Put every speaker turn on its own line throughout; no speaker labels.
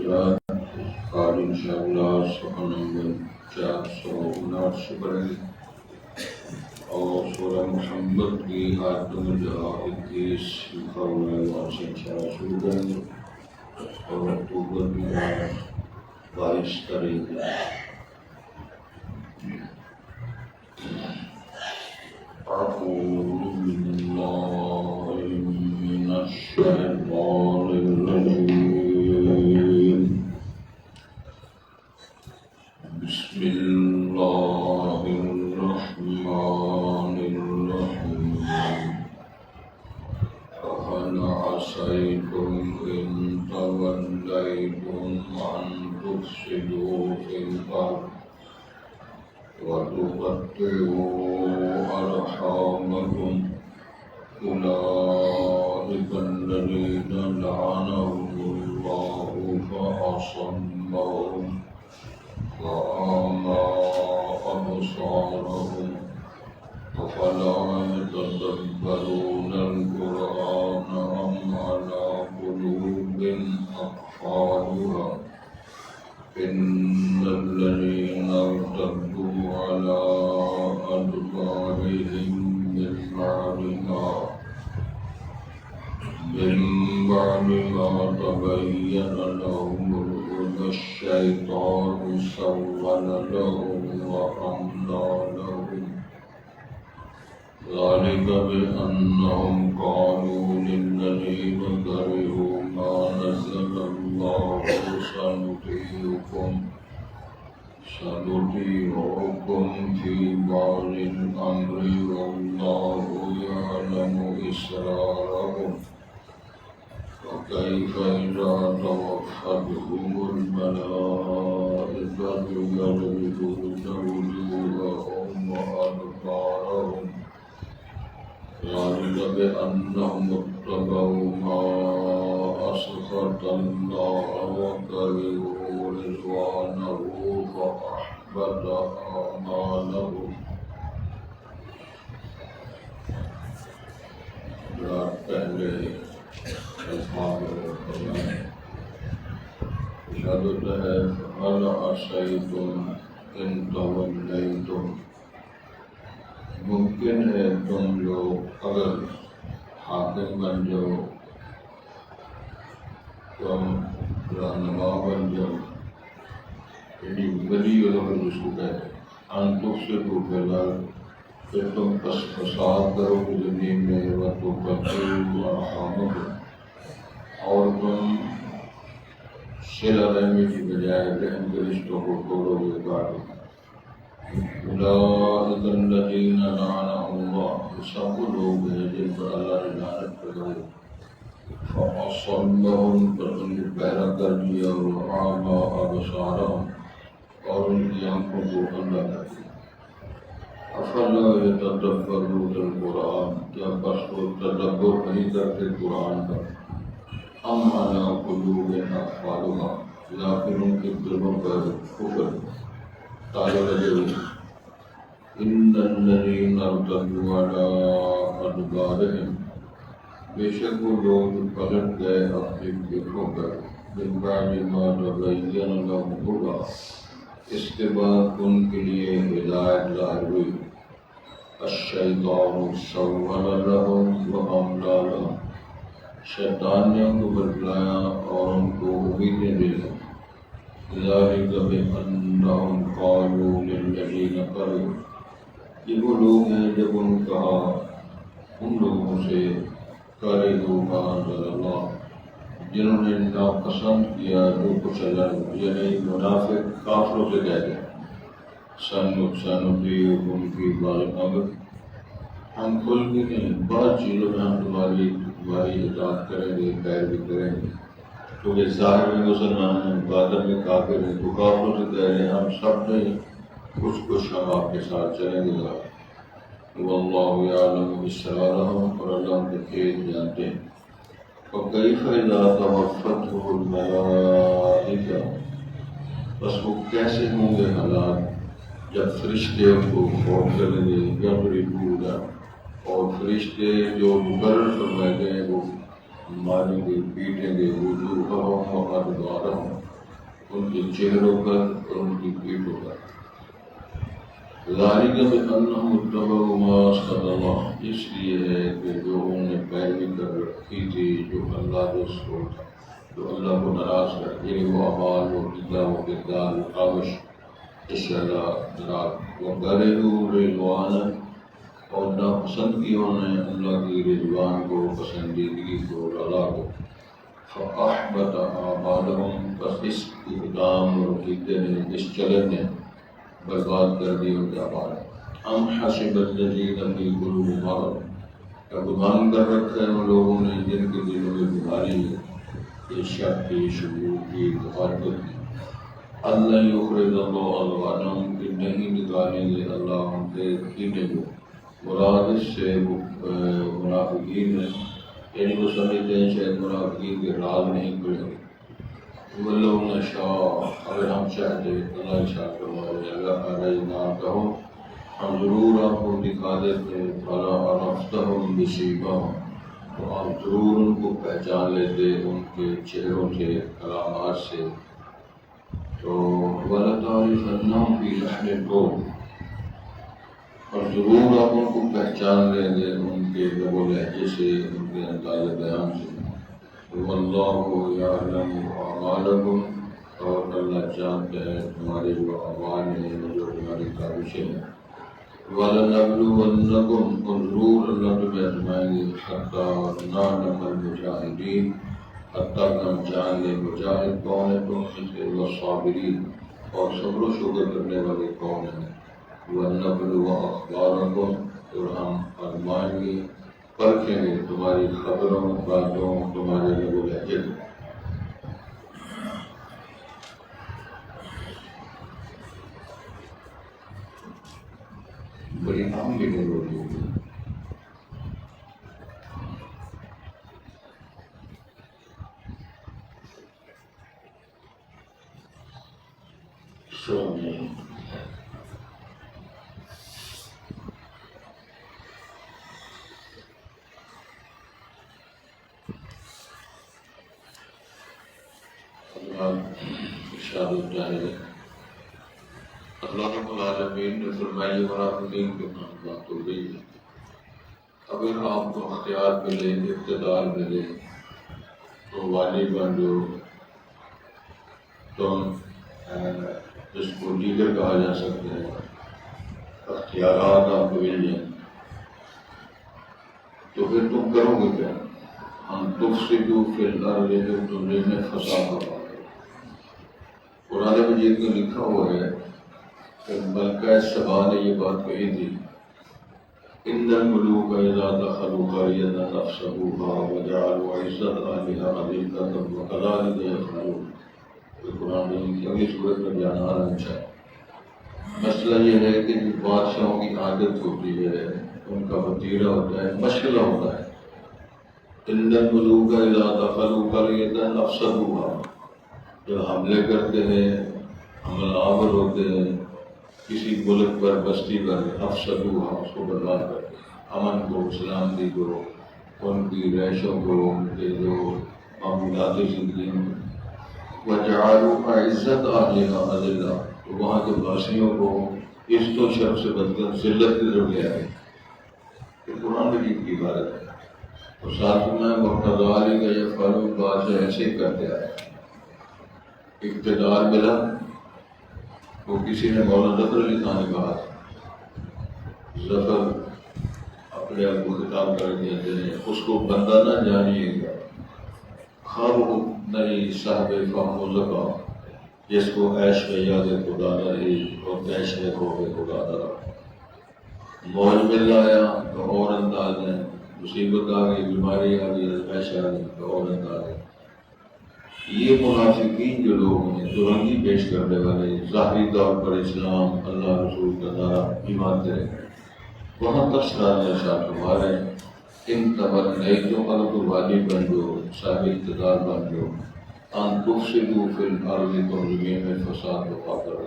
حضرات، آج انشاءاللہ صفحہ نمبر 459 سے پڑھیں گے اور سورہ محمد کی آیت نمبر 21 لکھا ہوا ہے، وہاں سے انشاءاللہ شروع کریں گے اور اکتوبر کی 22 تاریخ ہے۔ أعوذ بالله من الشيطان الرجيم، بسم الله الرحمن الرحيم، فهل عسيتم إن توليتم أن تفسدوا في الأرض وتقطعوا أرحامكم، أولئك الذين لعنهم الله فأصمهم وأعمى أبصارهم، أفلا يتدبرون القرآن أم على قلوب أقفالها، إن الذين ارتدوا على أدبارهم من بعد ما تبين لهم الهدى الشيطان سول لهم وأملى لهم، ذلك بأنهم قالوا للذين كرهوا ما نزل الله سنطيعكم في بعض الأمر والله يعلم إسرارهم، فكيف إذا توفتهم الملائكة يضربون وجوههم وأدبارهم، ذلك بأنهم اتبعوا ما أسخط الله وكرهوا رضوانه فأحبط أعمالهم۔ پہلے الفاظ اشارت ہے، هل عصیتم ان تولیتم، ممکن ہے تم لوگ اگر حاکم بن جاؤ، تم رہنما بن جاؤ، یعنی ولی علم جس کو کہتے ہیں، ان تفسدوا فی الارض، کہ تم فساد کرو گے زمین میں، وتقطعوا ارحامکم، اور تم صلہ رحمی کی بجائے رحم کے رشتوں کو توڑو گے، کاٹو گے۔ اولئک الذین لعنهم اللہ، سب لوگ ہیں جن پر اللہ نے لعنت کری، فأصمهم، پر ان کو بہرا کر دیا، وأعمی أبصارهم، اور ان کی آنکھوں کو اندھا کر دیا۔ افلا یتدبرون القرآن، کیا بس وہ تدبر نہیں کرتے قرآن کا؟ ام علی قلوب اقفالها، یا پھر ان کے دلوں پر کفر تالے لگے ہوئے۔ ان الذین ارتدوا علی ادبارهم، بے شک وہ لوگ پلٹ گئے اپنے پیٹھوں پر، من بعد ما تبین لهم الهدی، اس کے بعد ان کے لیے ہدایت ظاہر ہوئی۔ الشیطان سول لهم واملی لهم، شیطان نے ان کو بتلایا اور ان کو امیدیں دلائی۔ ذلک بأنهم قالوا للذین کرہوا، یہ وہ لوگ ہیں جب ان کہا ان لوگوں سے، کرہوا ما انزل اللہ، جنہوں نے ناپسند کیا جو کچھ اللہ نے، یعنی منافق کافروں سے کہتے ہیں، سنطیعکم فی بعض الامر، ہم کھل کے نہیں، بعض چیزوں میں ہم تمہاری اطاعت کریں گے، پیروی کریں گے، کیونکہ ظاہر میں مسلمان ہیں، باطن میں کافر ہیں، تو کافروں سے کہہ رہے ہیں ہم سب نہیں، کچھ ہم آپ کے ساتھ چلیں گے۔ واللہ یعلم اسرارہم، اور اللہ ان کے کھیل جانتے ہیں۔ وکیف اذا توفتهم الملائکہ، بس وہ کیسے ہوں گے حالات جب فرشتے ان کو فوت کریں گے، یضربون، اور فرشتے جو مقرر فرمائے گئے وہ ماریں گے، پیٹیں گے، وجوہہم وادبارہم، ان کے چہروں پر اور ان کی پیٹھوں پر. ذالک بأنہم اتبعوا ما اسخط اللہ، اس لیے ہے کہ جو انہوں نے پیروی کر رکھی تھی جو اللہ رسول تھا، جو اللہ کو ناراض کر، یعنی وہ اعمال و قبلہ و کردار و کاوش اس سے اللہ ناراض. وَكَرِهُوا رِضْوَانَهُ، اور ناپسند کی انہوں نے اللہ کی رضوان کو، پسندیدگی کو، رضا کو. فَأَحْبَطَ أَعْمَالَهُمْ، بس اس اقدام اور عقیدے نے، اس چلن نے برباد کر دی ان کے اعمال. ام حسب الذین فی قلوبہم مرض، کیا گمان کر رکھا ہے ان لوگوں نے جن کے دلوں میں بیماری ہے، یہ شک کی، شکوک کی، مخالفت کی. اللہ یخرج اللہ اضغانہم، کہ نہیں نکالیں گے اللہ ان کے کینے کو. مراد اس سے منافقین ہے، یعنی وہ سمجھتے ہیں شاید منافقین کے راز نہیں کھلیں گے. وَلَوْ نَشَاءُ، اگر ہم چاہتے، اللہ ارشاد فرمائے، اللہ علیہ نام کہو، ہم ضرور آپ کو دکھا دیتے. فَلَا عَرَفْتَهُمْ بِسِيمَاهُمْ، تو آپ ضرور ان کو پہچان لیتے ان کے چہروں سے، علامات سے. تو وَلَتَعْرِفَنَّهُمْ فِي لَحْنِ الْقَوْلِ، اور ضرور آپ ان کو پہچان لیں گے ان کے لب و لہجے سے، ان کے انداز بیان سے. واللہ یعلم اعمالکم، اور اللہ جانتا ہے تمہارے جو اعمال ہیں، جو تمہاری کاوشیں ہیں. وَلَنَبْلُوَنَّکُمْ، اور ضرور اللہ تمہیں آزمائیں گے. حَتَّىٰ نَعْلَمَ الْمُجَاہِدِينَ، حتیٰ کہ ہم جان لیں مجاہد کون ہے تم میں سے، والصابرین، اور صبر و شکر کرنے والے کون ہیں. وَنَبْلُوَ أَخْبَارَکُمْ، اور ہم آزمائیں گے، پرکھیں گے تمہاری خبروں، باتوں، تمہارے لب و لہجے کو. بڑی اہم میٹنگ ہو رہی ہوگی. ارشاد ہوتا ہے، اللہ رب العالمین نے فرمایا منافقین کے نام بات ہو گئی ہے. اگر آپ کو اختیار ملے، اقتدار ملے تو والی بن جو، تم جس کو لیڈر کہا جا سکتا ہے، اختیارات آپ کو مل جائیں تو پھر تم کرو گے کیا؟ ہم تفسدوا فی الارض، تم نے فساد کرو. قرآن مجید میں لکھا ہوا ہے کہ ملکہ سبا نے یہ بات کہی تھی، ان الملوک اذا دخلوا قریۃ افسدوها وجعلوا عزت اہلها اذلۃ وکذلک یفعلون. قرآن کی اگلی صورت میں بیان آ رہا ہے. مسئلہ یہ ہے کہ جو بادشاہوں کی عادت ہوتی ہے، ان کا وتیرہ ہوتا ہے، مشغلہ ہوتا ہے. ان الملوک اذا دخلوا قریۃ افسدوها، جو حملے کرتے ہیں، حملہ آور ہوتے ہیں کسی ملک پر، بستی پر، افسدوها، اس کو برباد کرتے ہیں. امن کو، سلامتی کو، ان کی رہائشوں کو، ان کے جو معمولات زندگی میں. وجعلوا عزت اہلها اذلہ، تو وہاں کے باسیوں کو عزت و شرف سے بدل کر ذلت کی طرف لے آئے. یہ قرآن مجید کی عبارت ہے. اور ساتھ میں وکذلک یفعلون، بادشاہ ایسے ہی کرتے آئے. اقتدار ملا، وہ کسی نے مولانا ظفر علی خان نے کہا تھا، ظفر اپنے آپ کو خطاب کر کے کہتے ہیں اس کو بندہ نہ جانیے گا، خواب نہیں صاحب فہم و ذکا، جس کو عیش میں یاد خدا نہ رہی اور عیش میں خوف خدا نہ رہا. موج مل آیا تو اور انداز ہے، مصیبت آ گئی، بیماری آ گئی، عیش آ گئی تو اور انداز ہے. یہ منافقین جو لوگ ہیں، جو رنگی پیش کرنے والے، ظاہری طور پر اسلام، اللہ رسول کا نعرہ ایمان دے رہے ہیں، وہاں تبصرہ میں ارشاد فرما رہے ہیں، ان تمنیتم، اگر تو والی بن جو، صاحب اقتدار بن جو، ان تفسدوا فی الارض، تم زمین میں فساد برپا کرو،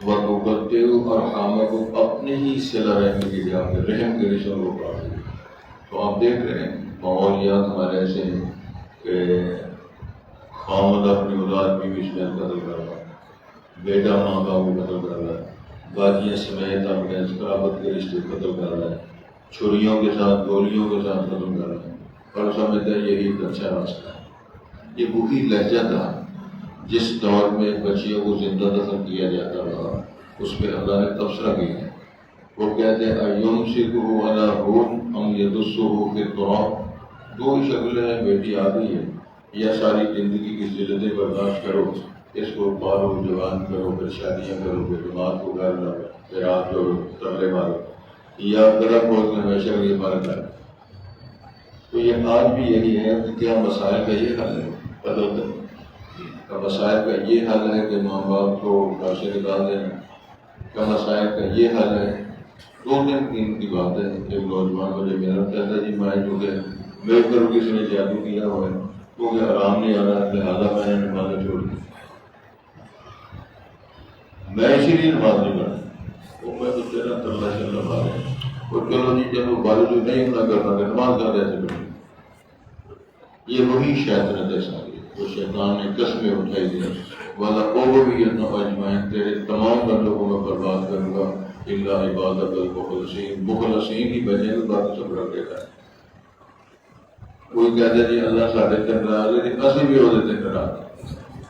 وتقطعوا ارحامکم، اپنے ہی صلہ رحمی کی جا کے رحم کے رشتوں کو کاٹ دو. تو آپ دیکھ رہے ہیں ماحولیات ہمارے ایسے ہیں کہ خامد اپنی اولاد بیوی سمیت قتل کر رہا ہے، بیٹا ماں باپ کو قتل کر رہا ہے، باجیاں سمیت اپنے قرابت کے رشتے قتل کر رہا ہے، چھریوں کے ساتھ گولیوں کے ساتھ قتل کر رہا ہے، اور سمجھتا ہے یہی ایک اچھا راستہ ہے۔ یہ وہی لہجہ تھا جس دور میں بچیوں کو زندہ دفن کیا جاتا رہا، اس پہ اللہ نے تبصرہ کیا ہے۔ وہ کہتے ہیں ایمسکہ علی ہون ام یدسہ فی التراب، دو ہی شکلیں ہیں، بیٹی آ گئی ہے، یا ساری زندگی کی ذلتیں برداشت کرو، اس کو پالو جوان کرو، پھر شادیاں کرو، پھر جماعت کو گھر لاؤ، پھر ہاتھ جوڑو، ترلے مارو، یا گلا کھول کے ہمیشہ کے لیے فرق ہے۔ تو یہ آج بھی یہی ہے کہ کیا مسائل کا یہ حل ہے؟ بدل کا مسائل کا یہ حل ہے کہ ماں باپ کو گھر سے نکال دینا؟ کا مسائل کا یہ حل ہے؟ دو دن کی بات ہے، ایک نوجوان مجھے میرا کہتا ہے جی میں جو کہ میرے پر کسی نے جادو کیا ہوا ہے، کیونکہ آرام نہیں آ رہا، لہٰذا میں نے نمازیں چھوڑ دی۔ میں اسی لیے نماز نہیں پڑھا، وہ میں تو تیرا ترلا چل رہا ہے، اور چلو جی جب وہ باوجود نہیں ہونا کرنا کہ نماز کا کیسے پڑھی؟ یہ وہی شیطنت ہے ساری، وہ شیطان نے قسمیں اٹھائی دی، والا اغوینہم اجمعین، تیرے تمام بندوں کو میں برباد کروں گا، الا عبادک المخلصین، مخلصین ہی بچیں گے، باقی سب رکھ دیتا ہے۔ کوئی کہتا ہے جی اللہ ساڑھے تک ناراض ہے، لیکن اسی بھی ہوتے تھے ناراض۔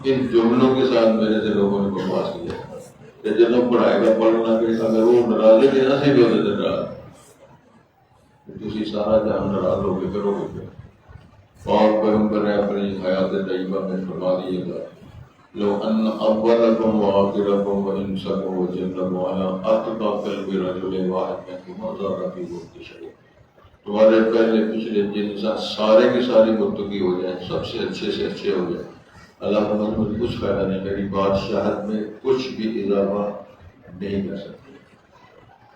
ان جملوں کے ساتھ میرے سے لوگوں نے بکواس کیا کہ جب پڑھائے گا پڑھنا کہ اگر وہ ناراض ہے کہ اسی بھی ہوتے تھے ناراض، تسی سارا جہاں ناراض ہو کے کرو گے پھر۔ اور پیغمبر نے اپنی حیات طیبہ میں فرما دیے گا لو ان اولکم وآخرکم وانسکم وجنکم علی اتقى قلب رجل واحد منکم ما زاد فی ملک شیء، تمہارے پہلے پچھلے جن سارے کے سارے متقی ہو جائیں، سب سے اچھے ہو جائیں، اللہ تعالیٰ مجھے کچھ فائدہ نہیں، میری بادشاہت میں کچھ بھی اضافہ نہیں کر سکتے۔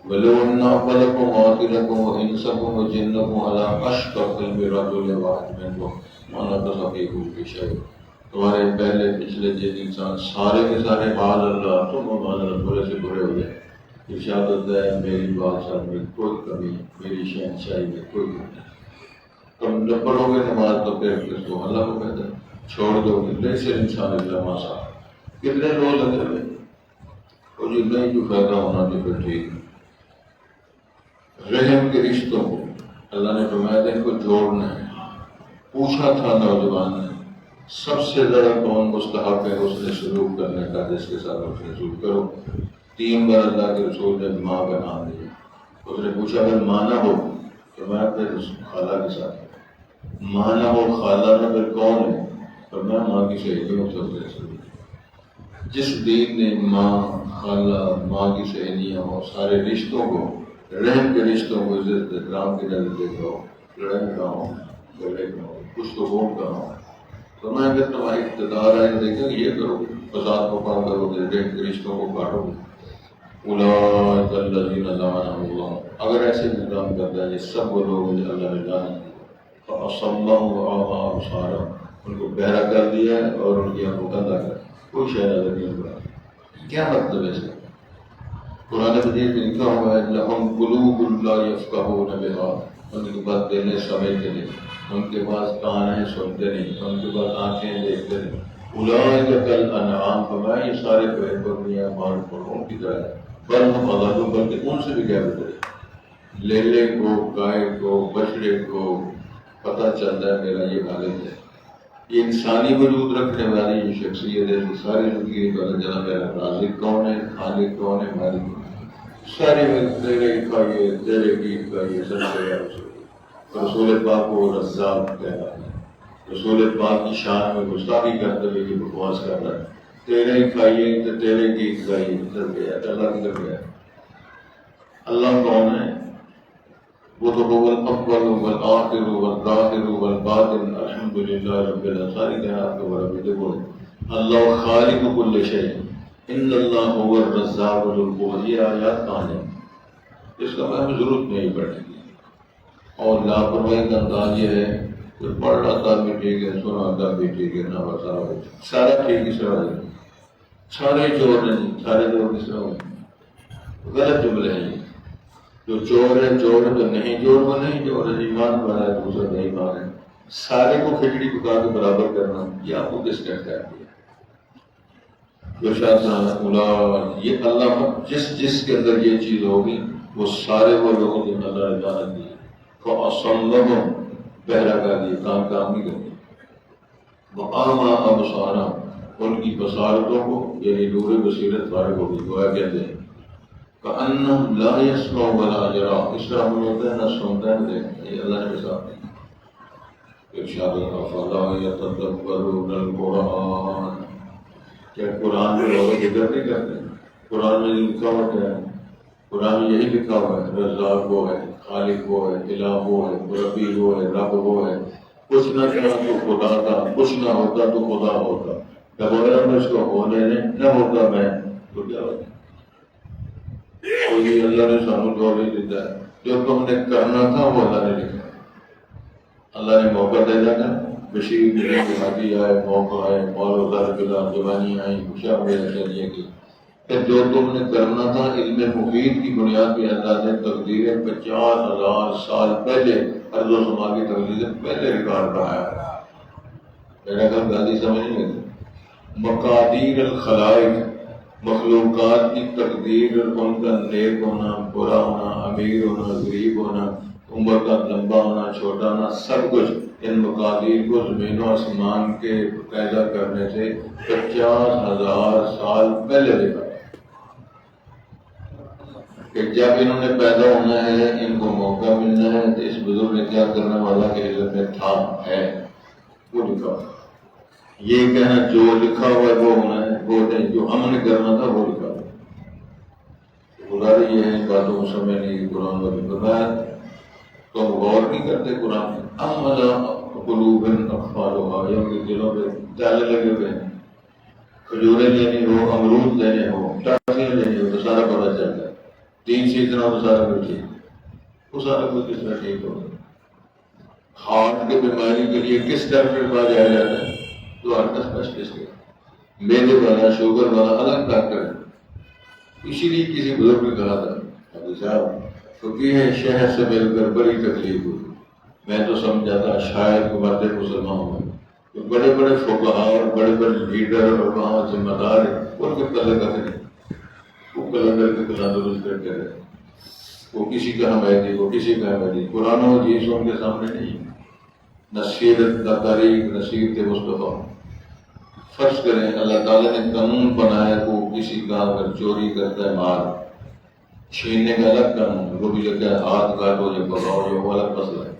وَلَوْ أَنَّ أَوَّلَكُمْ وَآخِرَكُمْ وَإِنسَكُمْ وَجِنَّكُمْ عَلَىٰ أَتْقَى قَلْبِ رَجُلٍ وَاحِدٍ مِّنكُم مَّا نَقَصَ فِي مُلْكِهِ شَيْءٌ، تمہارے پہلے پچھلے جن انسان سارے کے سارے معاذ اللہ تم معاذ اللہ برے سے برے ہو جائیں، ارشاد ہوتا ہے میری بادشاہت میں کوئی کمی، میری شہنشاہی میں کوئی کمی نہیں۔ تم جب پڑھو گے نماز تو پھر کس کو اللہ کو کہتا ہے چھوڑ دو گے، لیس الانسان الا ما سعى، کتنے لوگ لگے ہوئے، اور جو نہیں جو فائدہ ہونا تو پھر ٹھیک ہے۔ رحم کے رشتوں کو اللہ نے فرمایا تھا ان کو جوڑنا ہے۔ پوچھا تھا نوجوان نے سب سے زیادہ کون مستحق ہے اس نے سلوک کرنے کا جس کے ساتھ اس نے سلوک کرو؟ 3 بار اللہ کے رسول نے ماں کا نام لیا۔ اس نے پوچھا اگر ماں نہ ہو تو میں اپنے خالہ کے ساتھ، ماں نہ ہو خالہ نہ پھر کون ہے؟ تو میں ماں کی سہیلیوں سے اس نے سلوک۔ جس دین نے ماں، خالہ، ماں کی سہیلیاں اور سارے رشتوں کو، رحم کے رشتوں کو عزت احترام کے نظر دیکھا ہو، لڑائی نہ ہو، جھگڑے نہ ہو، کچھ تو ووٹ کا ہو، تو میں اگر تمہاری اقتدار ہے دیکھیں یہ کرو گے، فساد کو کام کرو گے، رحم کے رشتوں کو کاٹو گے، اولئک الذین لعنهم اللہ، اگر ایسے نظام کرتا ہے یہ سب وہ لوگ جو اللہ نے لعنت کیا، فاصمهم واعمى ابصارهم، ان کو بہرا کر دیا ہے اور ان کی آنکھوں کو اندھا کر دیا، کوئی شے نظر نہیں پڑا۔ کیا مطلب ہے اس کا؟ قرآن مجید میں لکھا ہوا ہے لَهُمْ قُلُوبٌ لَا يَفْقَهُونَ بِهَا، ان کے پاس دل ہے سمجھتے نہیں، ان کے پاس کان ہیں سنتے نہیں، ان کے پاس آنکھیں دیکھتے نہیں۔ اولئک کالانعام، فرمایا یہ سارے پیڑ پودے مال پروں کی طرح ہے، بل ہم اضل، بلکہ ان سے بھی کیا بہتر۔ لیلے کو، گائے کو، بچڑے کو پتہ چلتا ہے میرا یہ حالت ہے، یہ انسانی وجود رکھنے والی یہ شخصیت ہے کہ ساری زندگی پتہ چلا میرا رازق کون ہے، خالق کون ہے، مالک کون ہے، سارے میں تیرے کھائیے، تیرے گیت کھائیے، سب سے رسول پاک کو رزاق کہنا ہے، رسول پاک کی شان میں گستاخی کرتے ہوئے یہ بکواس کر رہا ہے، تیرے کھائیے تو تیرے گیت گائیے، کدھر گیا اللہ کدھر گیا؟ اللہ کون ہے؟ وہ تو هو الاول والآخر والظاہر والباطن الحمدللہ رب العالمین، ساری کائنات کا بڑا بیٹے بول اللہ خالق کل شیء ان اللہ هو الرزاق ذو القوة، یہ آیات کہاں ہیں؟ اس کا ہمیں ضرورت نہیں پڑھنے کی۔ اور لاپرواہی کا انداز یہ ہے کہ پڑھ رہا تھا بھی ٹھیک ہے، سن رہا تھا بھی ٹھیک ہے، نہ سارا ٹھیک اس طرح ہے، سارے چور نہیں، سارے چور کس طرح ہوئے؟ غلط جملے ہیں، جو چور ہے چور ہے تو نہیں چور وہ نہیں چور ہے، ایمان والا ہے دوسرا نہیں ایمان ہے، سارے کو کھچڑی پکا کے برابر کرنا، یہ آپ کو کس نے کہہ دیا؟ جو شاید یہ اللہ جس کے اندر یہ چیز ہوگی وہ سارے وہ لوگوں جن اللہ نے لعنت دی فَأَصَمَّهُمْ بہرا کر دی، کام نہیں کرتے، وَأَعْمَىٰ أَبْصَارَهُمْ ان کی بصارتوں کو یعنی نور بصیرت فارغ ہوگی، گویا کہتے ہیں كَأَنَّهُمْ لَا يَسْمَعُ وَلَا يَرَىٰ، اس طرح من ہوتا ہے نہ سنتا ہے نہ دیکھتا ہے، یہ اللہ نے مثال دی۔ ارشاد أَفَلَا يَتَدَبَّرُونَ الْقُرْآنَ، کیا قرآن میں لوگ ذکر نہیں کرتے؟ قرآن میں لکھا ہوا کیا ہے؟ قرآن میں یہی لکھا ہوا ہے رزاق وہ ہے، خالق وہ ہے، الہ وہ ہے، ربی وہ ہے، رب وہ ہے، کچھ نہ کیا تو خدا تھا، کچھ نہ ہوتا تو خدا ہوتا، جب میں اس کو ہونے نہ ہوتا میں تو کیا ہوتا؟ تو یہ اللہ نے سانو توفیق دیتا ہے، جو تم نے کرنا تھا وہ اللہ نے لکھا، اللہ نے موقع دے دینا، بشیر ملے کہ حاجی آئے، موقع آئے، مول وزار بلا جوانی آئی، خوشیاں میرے چلیے کی کہ جو تم نے کرنا تھا علم مفید کی بنیاد پہ اللہ نے تقدیریں 50,000 سال پہلے ارض و سما کی تقدیریں پہلے ریکارڈ بنایا ہے۔ میرا گھر گاندھی سمجھ نہیں گئی، مقادیر الخلائق مخلوقات کی تقدیر، ان کا نیک ہونا، برا ہونا، امیر ہونا، غریب ہونا، عمر کا لمبا ہونا، چھوٹا ہونا، سب کچھ ان مقادیر کو زمین و آسمان کے پیدا کرنے سے 50,000 سال پہلے دیکھا کہ جب انہوں نے پیدا ہونا ہے، ان کو موقع ملنا ہے، تو اس بزرگ نے کیا کرنا والا کہ علم میں تھا ہے وہ لکھا۔ یہ کہنا جو لکھا ہوا ہے وہ ہونا ہے، وہ نہیں جو ہم نے کرنا تھا وہ لکھا۔ گزاری یہ ہے ان باتوں کو سمجھ نہیں، قرآن والی بتایا تو ہم غور نہیں کرتے قرآن میں۔ ام علی قلوب اقفالها، یا ان کے دلوں پہ تالے لگے ہوئے ہیں، کھجوریں لینی ہو، امرود لینے ہو، ٹافیاں لینی ہو تو سارا پتہ چلتا ہے، دین سیکھنا ہو تو سارا کچھ ٹھیک، وہ سارا کچھ کس طرح ٹھیک ہوگا؟ ہارٹ کی بیماری کے لیے کس ڈاکٹر کے پاس جایا جاتا ہے؟ تو ہارٹ کا اسپیشلسٹ ہے، میدے والا، شوگر والا الگ ڈاکٹر ہے۔ اسی لیے کسی بزرگ نے کہا تھا ابھی صاحب فقیہ شہر سے مل کر بڑی تکلیف ہوئی، میں تو سمجھا تھا شاید کو مرد مسلمان ہوئے، تو بڑے بڑے فقہاء اور بڑے بڑے لیڈر اور وہاں ذمہ دار ہیں، ان کے پلے کا نہیں، وہ کلندر کے کلندر درست کرتے رہے، وہ کسی کا حمایتی، وہ کسی کا حمایتی، قرآن و حدیث ان کے سامنے نہیں، نہ سیرت، نہ تاریخ، نہ سیرت مصطفیٰ۔ فرض کریں اللہ تعالیٰ نے قانون بنایا کہ وہ کسی کا اگر چوری کرتا ہے مال چھیننے کا الگ قانون، وہ بھی لگتا ہے ہاتھ کاٹو یا بگاؤ، یہ وہ الگ مسئلہ ہے۔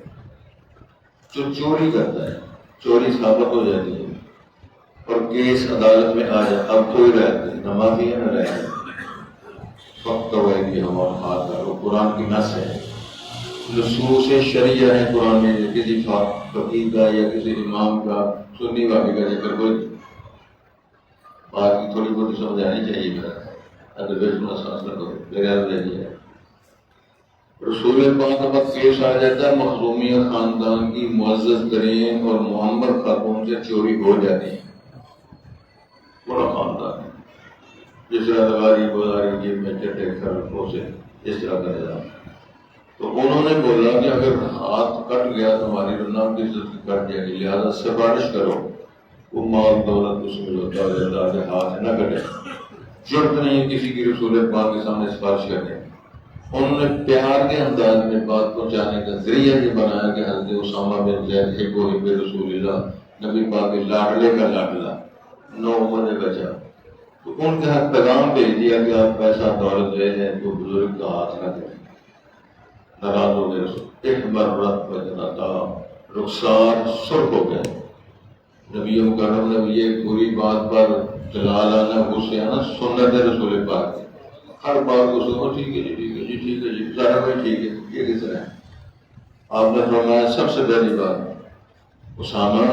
جو چوری کرتا ہے، چوری ثابت ہو جاتی ہے اور کیس عدالت میں آ جائے، اب کوئی رہتے نہ معافی ہے نہ رہتے، وقت ہوا ہے کہ ہمارا ہاتھ کاٹو، قرآن کی نص ہے، نصوص شریعہ ہے قرآن میں، کسی فقیہ کا یا کسی امام کا، سنی واقعی کا ذکر کوئی بات کی تھوڑی بہت سمجھ آنی چاہیے میرا، اگر بیچ میں احساس نہ کرو بغیر رہیے۔ رسول پاک کا وقت پیش آ جاتا ہے، مخزومیہ خاندان کی معزز ترین اور معمر خاتون سے چوری ہو جاتی ہے، بڑا خاندان ہے، جس طرح دغاری بازاری جیب میں چٹے کھڑوں سے اس طرح کا نظام۔ تو انہوں نے بولا کہ اگر ہاتھ کٹ گیا تمہاری تو نام کی عزت کٹ جائے گی، لہٰذا سفارش کرو وہ مال دولت اس میں ہوتا رہتا ہے، ہاتھ نہ کٹے، ضرورت نہیں کسی کی رسول پاک کے سامنے سفارش کرنے۔ انہوں نے پیار کے انداز میں بات پہنچانے کا ذریعہ یہ بنایا کہ حضرت اسامہ بن زید حب رسول اللہ، نبی پاک کے لاڈلے کا لاڈلا، 9 عمر میں بچا، تو ان کے ہاتھ پیغام بھیج دیا کہ آپ پیسہ دولت لے لیں تو بزرگ کا ہاتھ نہ کریں۔ ناراض ہو گئے، احمرت وجنتا، رخسار سرخ ہو گئے۔ نبی مکرم نے یہ پوری بات پر جلال آنا، غصے آنا، سنت رسول پاک ہر بات کو سنو، ٹھیک ہے جی، ٹھیک ہے جی، ٹھیک ہے جی، سارا کوئی ٹھیک ہے، یہ کس طرح ہے؟ آپ نے فرمایا سب سے پہلی بات اسامہ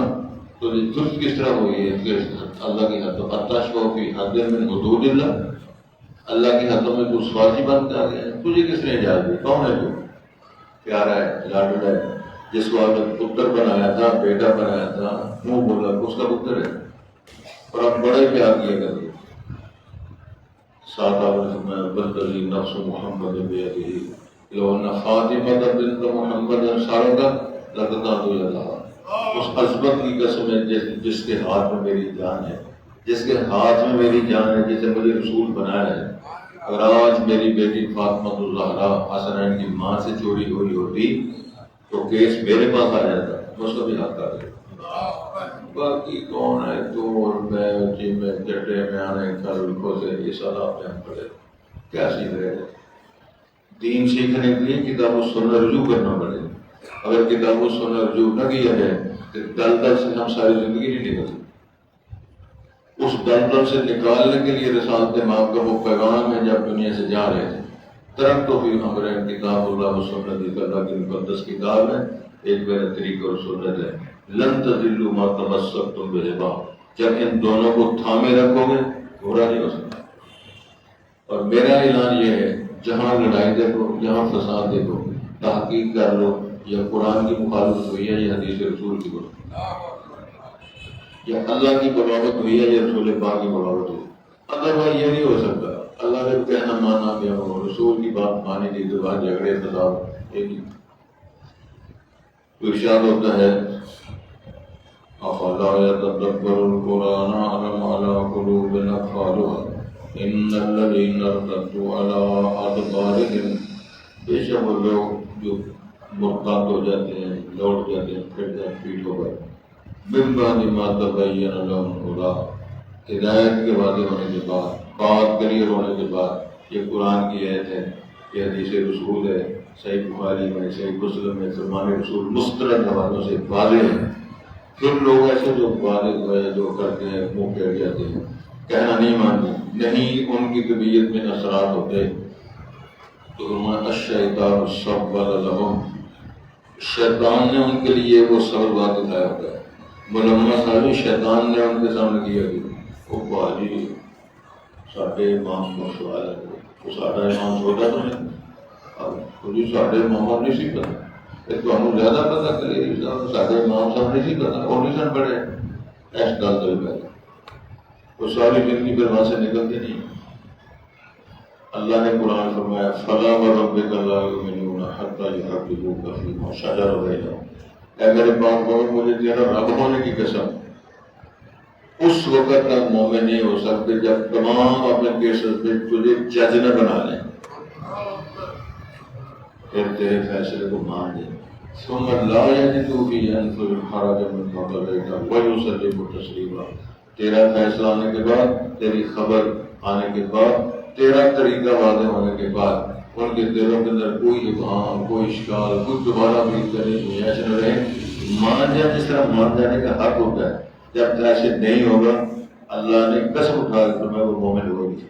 تو درست کس طرح ہوئی ہے کہ اللہ کی حدوں اتشفع فی حد من حدود اللہ کی حدوں میں تو سوازی بن کے آ گیا ہے، تجھے کس نے اجازت دی؟ کون ہے تو؟ پیارا ہے، لاڈلا ہے، جس کو آپ نے پتر بنایا تھا، بیٹا بنایا تھا، منہ بولا اس کا پتر ہے، اور آپ بڑے پیار کیا کرتے۔ ساتھ آپ نے فرمایا بلدلی نفس محمد بیدہ لو ان فاطمہ بنت محمد سارقت لقطعت یدہا، اس عظمت کی قسم ہے جس کے ہاتھ میں میری جان ہے، جس کے ہاتھ میں میری جان ہے، جسے مجھے رسول بنایا ہے۔ اگر آج میری بیٹی فاطمہ الزہرا حسنین کی ماں سے چوری ہوئی ہوتی تو کیس میرے پاس آ جاتا، میں اس کا بھی حق کر دیتا۔ باقی کون ہے تو اور میں جی میں جٹے میں آنے کل لکھو سے یہ سارا اپنے ہم پڑے کیا سیکھ رہے ہیں؟ دین سیکھنے کے لیے کتاب و سنت رجوع کرنا پڑے۔ اگر کتاب و سنت رجوع نہ کیا ہے تو دلدل سے ہم ساری زندگی نہیں نکل سکتے۔ اس دلدل سے نکالنے کے لیے رسالت امام کا وہ پیغام ہے جب دنیا سے جا رہے تھے، ترقتو فی امرین کتاب اللہ و سنت، اللہ کی مقدس کتاب ہے، ایک میرا طریقہ اور سنت ہے، لن تضلوا ما تمسکتم بہما، جب ان دونوں کو تھامے رکھو گے گمراہ نہیں ہو سکتا۔ اور میرا اعلان یہ ہے، جہاں لڑائی دیکھو، جہاں فساد دیکھو، تحقیق کر لو یا قرآن کی مخالفت ہوئی ہے یا حدیث رسول کی یا اللہ کی بغاوت ہوئی ہے یا رسول پاک کی بغاوت ہوئی، ادروائز یہ نہیں ہو سکتا۔ اللہ نے کہنا مانا بھی ہو، رسول کی بات مانی تھی تو بعد جھگڑے فساد ایک ہی تو ارشاد ہوتا ہے افلا يتدبر القرآن ام على قلوب اقفالها ان الذين ارتدوا على ادبارهم، بے شک وہ لوگ جو مرتد ہو جاتے ہیں، لوٹ جاتے ہیں، پھر جاتے ہیں پیٹھوں پر، من بعد ما تبین لهم الهدى، ہدایت کے واضح ہونے کے بعد، بات کلیئر ہونے کے بعد، یہ قرآن کی آیت ہے، یہ حدیث رسول ہے، صحیح بخاری میں، صحیح مسلم میں، فرمان رسول مستند حوالوں سے واضح ہے۔ پھر لوگ ایسے جو واضح جو کرتے ہیں منہ پھیر جاتے ہیں، کہنا نہیں مانتے، نہیں ان کی طبیعت میں اثرات ہوتے تو فرمایا الشیطان سول لهم، شیطان نے ان کے لیے وہ سبب واضح دکھایا ہوتا ہے۔ ملمہ صاحب شیطان نے ان کے سامنے کیا کہ وہ باجی ساڈے امام کو سوال ہے، وہ ساڈا امام چھوٹا تو نہیں، اب جی ساڈے امام نہیں سی پتا، تمہیں زیادہ پتا کرے ساڈے امام صاحب نہیں سی پتا، وہ نہیں سن پڑے، ایس گل دل پہ وہ ساری زندگی پھر وہاں سے نکلتے نہیں۔ اللہ نے قرآن فرمایا فلا وربک لا یؤمنون حتی یحکموک فیما شجر بینہم، اے میرے پاک بہت مجھے تیرا رب ہونے کی قسم، اس وقت تک مومن نہیں ہو سکتے جب تمام اپنے کیسز پہ تجھے جج نہ بنا لیں، پھر تیرے فیصلے کو مان لیں۔ ثم لا یجدوا فی انفسہم حرجا مما قضیت ویسلموا تسلیما، تیرا فیصلہ آنے کے بعد، تیری خبر آنے کے بعد، تیرا طریقہ واضح ہونے کے بعد ان کے دلوں کے اندر کوئی ابہام، کوئی اشکال، کوئی دوبارہ بھی کرنے کی گنجائش نہ رہے، مان جائے جس طرح مان جانے کا حق ہوتا ہے۔ جب ایسے نہیں ہوگا اللہ نے قسم اٹھا کر فرمایا وہ مومن ہوگی۔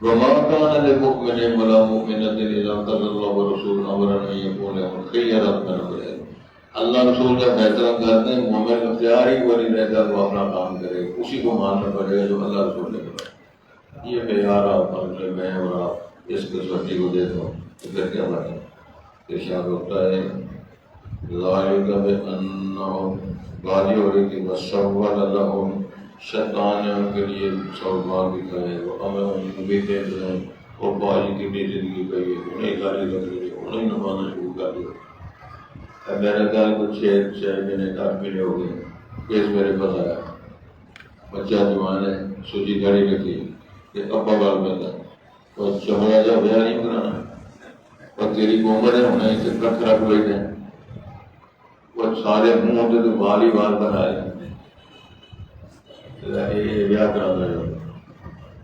وَمَا كَانَ لِمُؤْمِنٍ وَلَا مُؤْمِنَةٍ إِذَا قَضَى اللَّهُ وَرَسُولُهُ أَمْرًا أَن يَكُونَ لَهُمُ الْخِيَرَةُ مِنْ أَمْرِهِمْ، اللہ رسول کا فیصلہ کرتے ہیں، مومن اختیار ہی وہ نہیں رہتا، وہ اپنا کام کرے، اسی کو ماننا پڑے گا جو اللہ رسول نے کہا۔ یہ معیار آپ پر میں اور آپ اس کسوٹی کو دیکھو تو پھر کیا بات ہے؟ ارشاد ہوتا ہے ذالک بأنہم، بات یہ ہو رہی کہ وَسَوَّلَ لَهُمْ، شیطان نے ان کے لیے سوال دکھائے، وہ ہمیں امیدیں دیں اور باجی کی بھی زندگی گئی، انہیں گالی لگ رہی، انہیں نمانا شروع کر دیا۔ میرے خیال کو 6 مہینے 8 مہینے ہو گئے، کیس میرے پاس آیا، بچہ جوان ہے، سوچی گاڑی رکھی کہ ابا بال بنتا اور چمڑا جا بیاہ نہیں کرانا اور تیری کو عمر ہے ہونا اسے کٹ رکھ لیتے ہیں، وہ سارے منہ ہوتے تو بال ہی بال بنائے یہ بیاہ کرا دے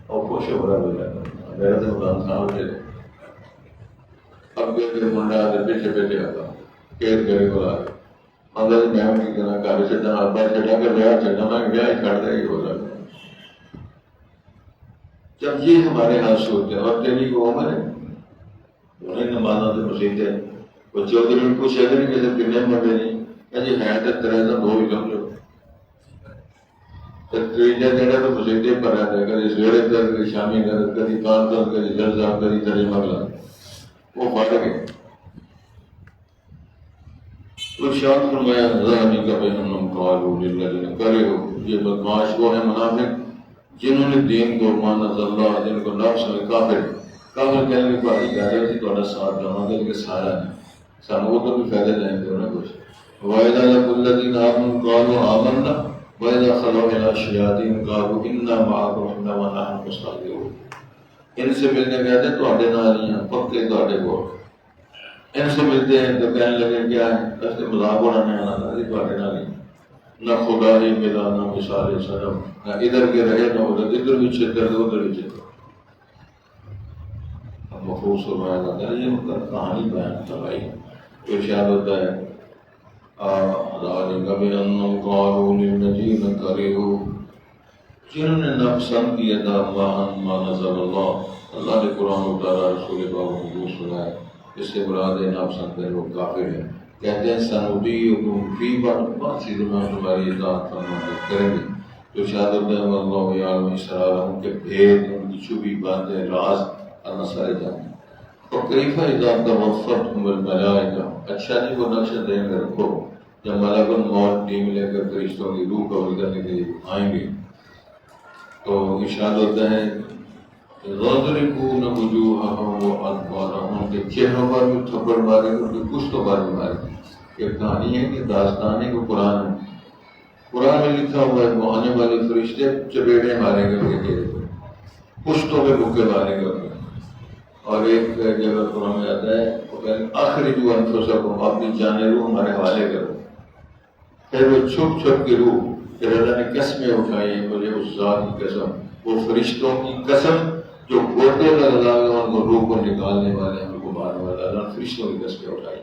اور خوش ہو رہا ہے میرا تو قرآن صاحب دے اب کے منڈا آتے پیچھے پیچھے آتا کیس گھر کو آ گئے مگر میں کی کرنا گاڑی سے جہاں ابا چڑھا کر بیاہ چڑھا میں بیاہ ہی چھڑ دے ہی ہو رہا ہے۔ جب یہ ہمارے ہاتھ سے ہوتے ہیں اور تیری کو عمر ہے انہیں نمازاں سے مسیحتے وہ چودھری ان کو شہر نہیں کہتے کتنے مرے نہیں کہ جی ہے تو تیرے تو دو ہی سمجھو تیجا جڑا تو مسیحتے پر رہتا ہے، کبھی سویرے درد، کبھی شامی درد، کبھی کان درد، کبھی جلزہ، کبھی ترجمہ مغلا وہ فرق ہے۔ ارشاد فرمایا ذالک بأنہم قالوا للذین کرہوا، یہ بدمعاش وہ ہیں منافق جنہوں نے دین کو مانا اللہ، جن کو نفس میں کافر کہنے کی باری کر رہے تھے تو ساتھ جمع کر کے سارا نہیں سانوں وہ تو بھی فائدے دیں گے نا کچھ. وَإِذَا لَقُوا الَّذِينَ آمَنُوا قَالُوا آمَنَّا وَإِذَا خَلَوْا إِلَىٰ شَيَاطِينِهِمْ قَالُوا إِنَّا مَعَكُمْ إِنَّمَا نَحْنُ مُسْتَهْزِئُونَ. ان سے ملنے گئے تھے تواڈے نال ہی ہیں پکے تواڈے کول. ان سے ملتے ہیں تو کہنے لگے کیا ہے ایسے مذاق اڑانے آنا تھا جی تواڈے نال ہی. نہ خدا ہی ملا نہ مثال صنم نہ ادھر کے رہے نہ ادھر بھی چھتر دو ادھر بھی چھتر. اب مخصوص فرمایا جاتا ہے یہ مطلب کہانی بیان کروائی ارشاد ہوتا ہے ذالک بأنہم قالوا للذین کرہوا جنہوں نے ناپسند کیا تھا ما نزل اللہ نے قرآن اتارا رسول پاک کو حضور سنائے اس سے مراد ہے ناپسند ہے لوگ کافر ہیں. کہتے ہیں سنودیکم فی بعض چیزوں میں تمہاری اطاعت فرما کریں گے. تو ارشاد ہوتا ہے واللہ یعلم اسرارہم کے بھید ان کی چھپی باتیں راز اللہ سارے جانتے ہیں. وکیف اذا توفتہم الملائکہ اچھا نہیں وہ نقشہ دیں گے رکھو جب ملک الموت ٹیم لے کر فرشتوں کی روح قبول کرنے کے لیے آئیں گے تو ارشاد ہوتا ہے ضربون وجوہہم وادبارہم کے چہروں پر بھی تھپڑ مارے ان کے پشتوں پر بھی مارے. ایک کہانی ہے کہ داستان ہے کہ قرآن ہے. قرآن میں لکھا ہوا ہے وہ آنے والے فرشتے چپیڑے ماریں گے ان کے چہرے پہ پشتوں پہ بکے ماریں گے. اور ایک جگہ قرآن میں آتا ہے وہ کہتے ہیں اخرجوا انفسکم اپنی جان روح ہمارے حوالے کرو. پھر وہ چھپ چھپ کے روح پھر اللہ نے قسمیں اٹھائی ہیں مجھے اس ذات کی قسم وہ فرشتوں کی قسم جو گوتے لگا گا ان کو روح کو نکالنے والے ہیں ان کو مارنے والے اللہ نے فرشتوں کی قسمیں اٹھائی.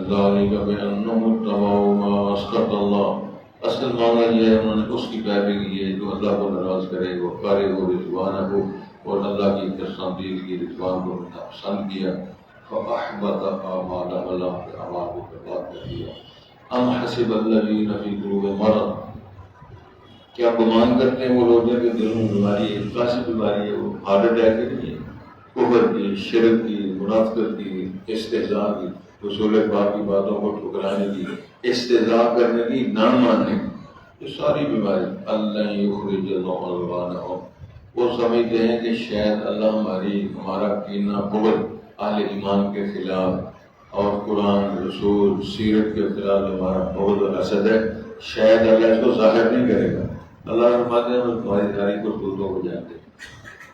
ذالک بأنہم اتبعوا ما اسخط اللہ اصل معنی یہ ہے انہوں نے اس کی پیروی کی ہے جو اللہ کو ناراض کرے وہ قارئ و رضوانہ کو اور اللہ کی پسندیدگی رضوان کو پسند کیا. فأحبط أعمالهم اللہ کے اعمال کو برباد کر دیا. ام حسب الذین فی قلوبہم مرض کیا گمان کرتے ہیں وہ لوگ کے دلوں میں بیماری ہے کیسی بیماری ہے وہ ہارٹ اٹیک کی نہیں ہے کفر کی شرک کی منافقت کی استہزاء کی رسول پاک کی باتوں کو ٹھکرانے کی استہزاء کرنے کی نہ ماننے یہ ساری بیماری. اللہ یخرج ضعفاء وہ سمجھتے ہیں کہ شاید اللہ ہمارا کینہ بغض اہل ایمان کے خلاف اور قرآن رسول سیرت کے خلاف ہمارا بغض اور حسد ہے شاید اللہ اس کو ظاہر نہیں کرے گا. اللہ فرماتے ہیں ہم تمہاری ساری کرتوتوں کو جانتے ہیں.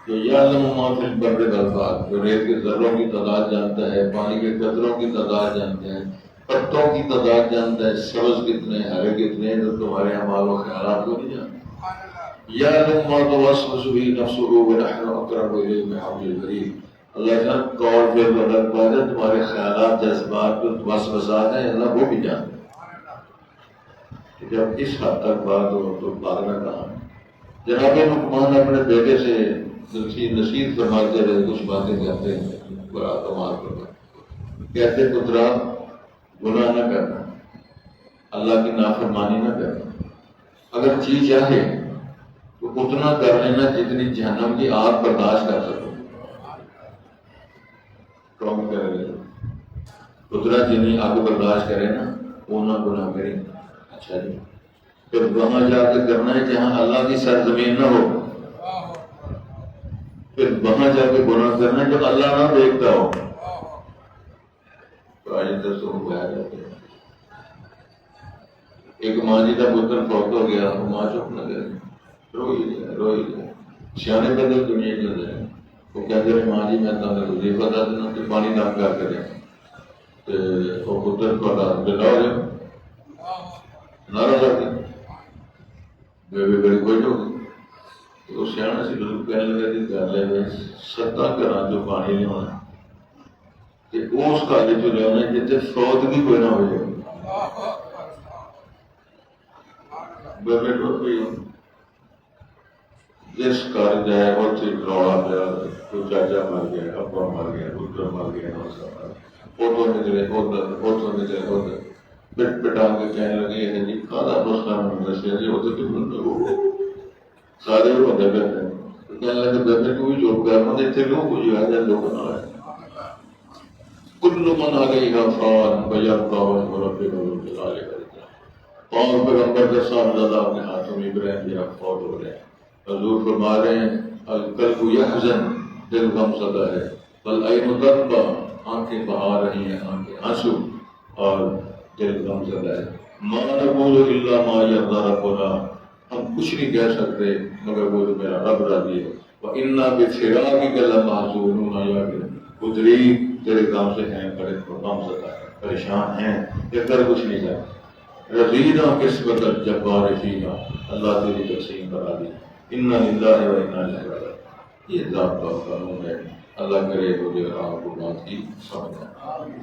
جو یعلم ما فی البر والبحر جو ریت کے ذروں کی تعداد جانتا ہے پانی کے قطروں کی تعداد جانتا ہے پتوں کی تعداد جانتا ہے سبز کتنے ہرے کتنے جو تمہارے اعمال و خیالات کو نہیں جانتا. یعلم ما توسوس به نفسه ونحن اقرب الیہ من حبل الورید. اللہ جان قول پہ بدل پاتا تمہارے خیالات جذبات جو وسوسات ہیں اللہ وہ بھی جانتا ہے. جب اس حد تک بات ہو تو بھاگنا کہاں. جناب لقمان اپنے بیٹے سے نصیحت فرماتے رہے کچھ باتیں کہتے ہیں برا کمال کرنا کہتے پترا گناہ نہ کرنا اللہ کی نافرمانی نہ کرنا اگر جی چاہے تو اتنا کر لینا جتنی جہنم کی آگ برداشت کر سکو. کون کرے پترا جتنی آگ برداشت کرے نا وہ نہ گناہ کرے. اچھا جی پھر وہاں جا کے کرنا ہے جہاں اللہ کی سرزمین نہ ہو پھر وہاں جا کے گناہ کرنا ہے جو اللہ نہ دیکھتا ہو. تو آج درسوں کو بہا جاتے ہیں. ایک ماں جی کا پتر فوت ہو گیا وہ ماں چپ نہ گئے روئی گیا سیانے بدل دنیا کے اندر وہ کہتے ہیں ماں جی میں تمہیں وظیفہ دے دینا تو پانی دام کر کریں تو وہ پتر کو بلا ہو جائے ناراض آ گیا بے بڑی کوئی جو تو سیاح سے بزرگ کہنے لگا کہ کر لے گئے ستا کرا جو پانی نہیں ہونا کہ اس کالے جو لے ہونا جتنے فوت بھی کوئی نہ ہو جائے بے بیٹھو جس کار جائے اور سے روڑا پیا تو چاچا مر گیا ابا مر گیا پتر مر گیا فوٹو نکلے ادھر پٹ پٹا کے کہنے لگے ہیں جی کالا مسلمان دسیا جی وہ تو سارے ہوتے بیٹھے کہنے لگے بیٹھے کو بھی جوڑ کر مجھے اتنے لوگ جو آ جائے لوگ نہ آئے کل من آ گئی گا فان بجر پاون ربے کو چلے کرتا اور پیغمبر کے ساتھ زیادہ اپنے ہاتھوں میں ابراہیم جی فوت ہو رہے ہیں. حضور فرما رہے ہیں القلب یحزن دل غم زدہ ہے والعین تدمع، آنکھیں بہا رہی ہیں، آنکھیں آنسو، اور دل غمزدہ ہے۔ ما نقول الا ما یرضی ربنا، ہم کچھ نہیں کہہ سکتے مگر وہ جو میرا رب راضی ہے۔ وَإِنَّا بِفِرَاقِكَ لَمَحْزُونُونَ، یا قدری تیرے غم سے ہیں، بڑے غمزدہ ہیں، پریشان ہیں، ایک در کچھ نہیں جاتا۔ رضینا قسمت الجبار فینا، اللہ تیری تقسیم کرا دی۔ انا للہ و انا الیہ راجعون، یہ ضابطہ قانون ہے۔ اللہ کرے مجھے آپ کو بات کی سمجھ آئے۔